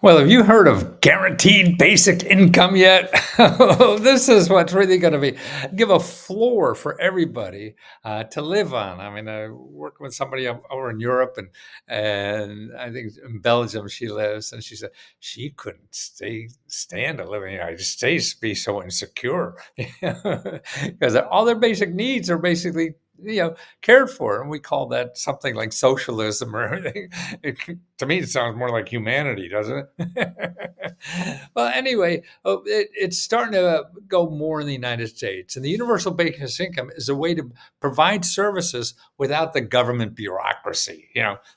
Well, have you heard of guaranteed basic income yet? This is what's really going to be give a floor for everybody to live on. I mean, I work with somebody over in Europe, and I think in Belgium she lives, and she said she couldn't stand to live in the United States, be so insecure, because all their basic needs are basically cared for, and we call that something like socialism or anything. To me, it sounds more like humanity, doesn't it? Well, anyway, it's starting to go more in the United States. And the universal basic income is a way to provide services without the government bureaucracy.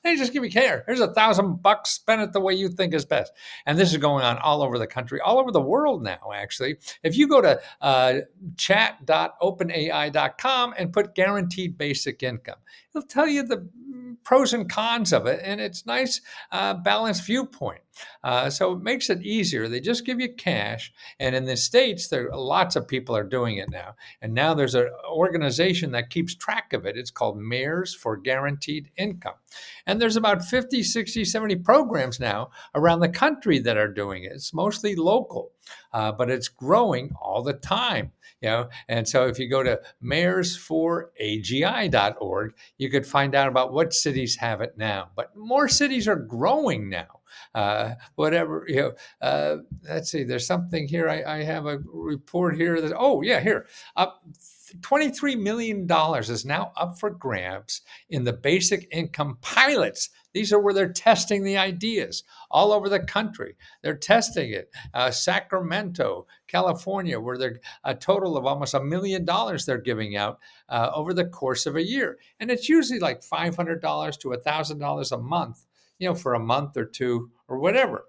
They just give you care. Here's $1,000, spend it the way you think is best. And this is going on all over the country, all over the world now, actually. If you go to chat.openai.com and put guaranteed basic income, it'll tell you the pros and cons of it. And it's nice balanced viewpoint. So it makes it easier. They just give you cash. And in the States, there lots of people are doing it now. And now there's an organization that keeps track of it. It's called Mayors for Guaranteed Income. And there's about 50, 60, 70 programs now around the country that are doing it. It's mostly local, but it's growing all the time. And so if you go to mayorsforagi.org, you could find out about what cities have it now. But more cities are growing now. Whatever, let's see, there's something here. I have a report here that, oh, yeah, here. $23 million is now up for grabs in the basic income pilots. These are where they're testing the ideas all over the country. They're testing it. Sacramento, California, where they're a total of almost $1 million they're giving out over the course of a year. And it's usually like $500 to $1,000 a month, for a month or two or whatever,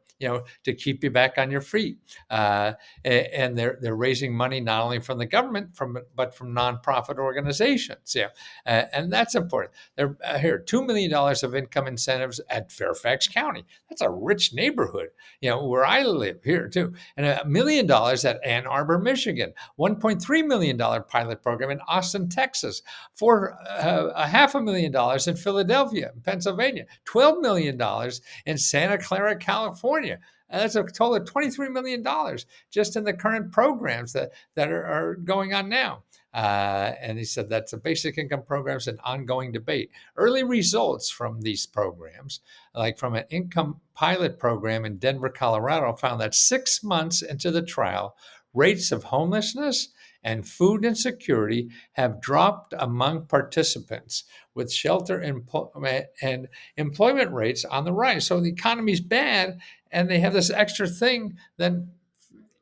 to keep you back on your feet. And they're raising money not only from the government, but from nonprofit organizations. And that's important. They're here $2 million of income incentives at Fairfax County. That's a rich neighborhood, where I live here too. And $1 million at Ann Arbor, Michigan. $1.3 million pilot program in Austin, Texas. For a $500,000 in Philadelphia, Pennsylvania. $12 million in Santa Clara, California. And that's a total of $23 million just in the current programs that are going on now. And he said that's the basic income programs and ongoing debate. Early results from these programs, like from an income pilot program in Denver, Colorado, found that 6 months into the trial, rates of homelessness and food insecurity have dropped among participants, with shelter and employment rates on the rise. So the economy's bad, and they have this extra thing, then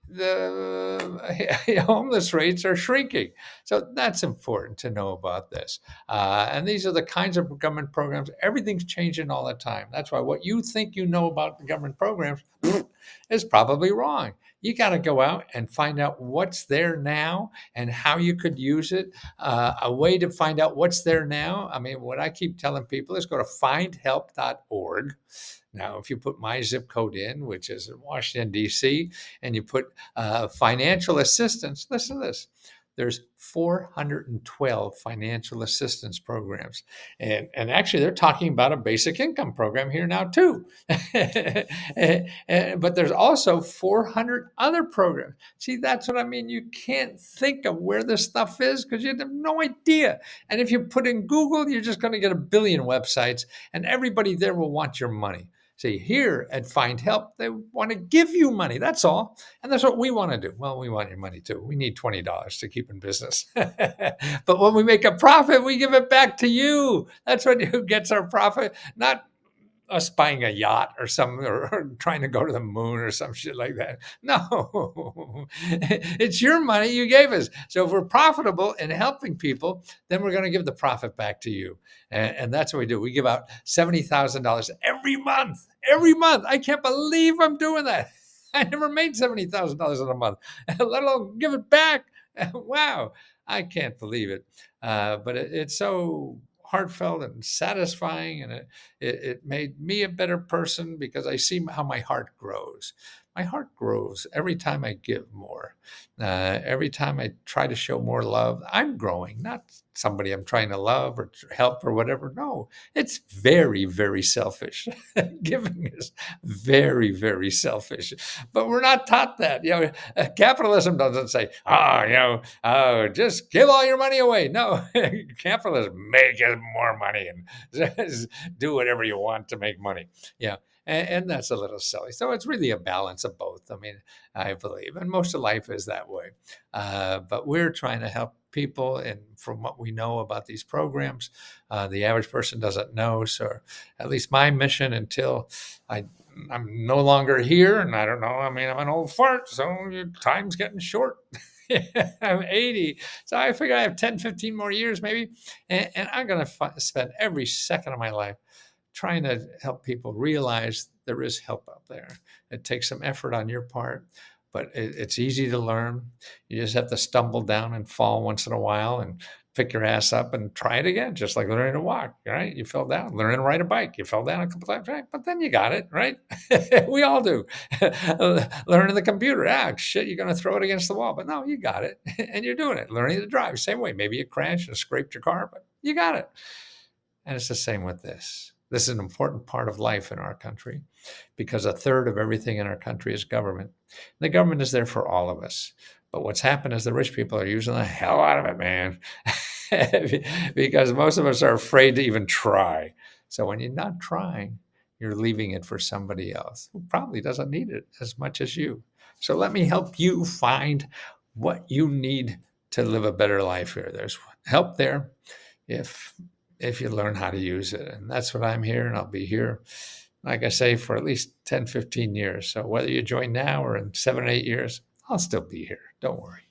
the homeless rates are shrinking. So that's important to know about this. And these are the kinds of government programs. Everything's changing all the time. That's why what you think you know about the government programs is probably wrong. You got to go out and find out what's there now and how you could use it. A way to find out what's there now. I mean, what I keep telling people is go to findhelp.org. Now, if you put my zip code in, which is in Washington, D.C., and you put financial assistance, listen to this. There's 412 financial assistance programs. And actually, they're talking about a basic income program here now, too. But there's also 400 other programs. See, that's what I mean. You can't think of where this stuff is because you have no idea. And if you put in Google, you're just going to get a billion websites, and everybody there will want your money. See, here at Find Help, they want to give you money. That's all. And that's what we want to do. Well, we want your money too. We need $20 to keep in business. But when we make a profit, we give it back to you. That's who gets our profit, not us buying a yacht or trying to go to the moon or some shit like that. No, it's your money you gave us. So if we're profitable in helping people, then we're going to give the profit back to you. And that's what we do. We give out $70,000 every month. Every month. I can't believe I'm doing that. I never made $70,000 in a month, let alone give it back. Wow. I can't believe it. But it's so heartfelt and satisfying, and it made me a better person because I see how my heart grows. my heart grows every time I give more. Every time I try to show more love, I'm growing, not somebody I'm trying to love or help or whatever. No, it's very, very selfish. Giving is very, very selfish. But we're not taught that. Capitalism doesn't say, just give all your money away. No, capitalism, make more money and just do whatever you want to make money. Yeah. And that's a little silly. So it's really a balance of both. I mean, I believe, and most of life is that way. But we're trying to help people, and from what we know about these programs, the average person doesn't know. So, at least my mission until I I'm no longer here, and I don't know. I mean, I'm an old fart, so time's getting short. I'm 80, so I figure I have 10, 15 more years maybe, and I'm going to spend every second of my life trying to help people realize there is help out there. It takes some effort on your part, but it's easy to learn. You just have to stumble down and fall once in a while and pick your ass up and try it again, just like learning to walk, right? You fell down, learning to ride a bike. You fell down a couple times, right? But then you got it, right? We all do. Learning the computer, shit, you're going to throw it against the wall. But no, you got it. And you're doing it. Learning to drive, same way. Maybe you crashed and scraped your car, but you got it. And it's the same with this. This is an important part of life in our country because a third of everything in our country is government. The government is there for all of us. But what's happened is the rich people are using the hell out of it, man, because most of us are afraid to even try. So when you're not trying, you're leaving it for somebody else who probably doesn't need it as much as you. So let me help you find what you need to live a better life here. There's help there if you learn how to use it. And that's what I'm here, and I'll be here, like I say, for at least 10, 15 years. So whether you join now or in 7 or 8 years, I'll still be here. Don't worry.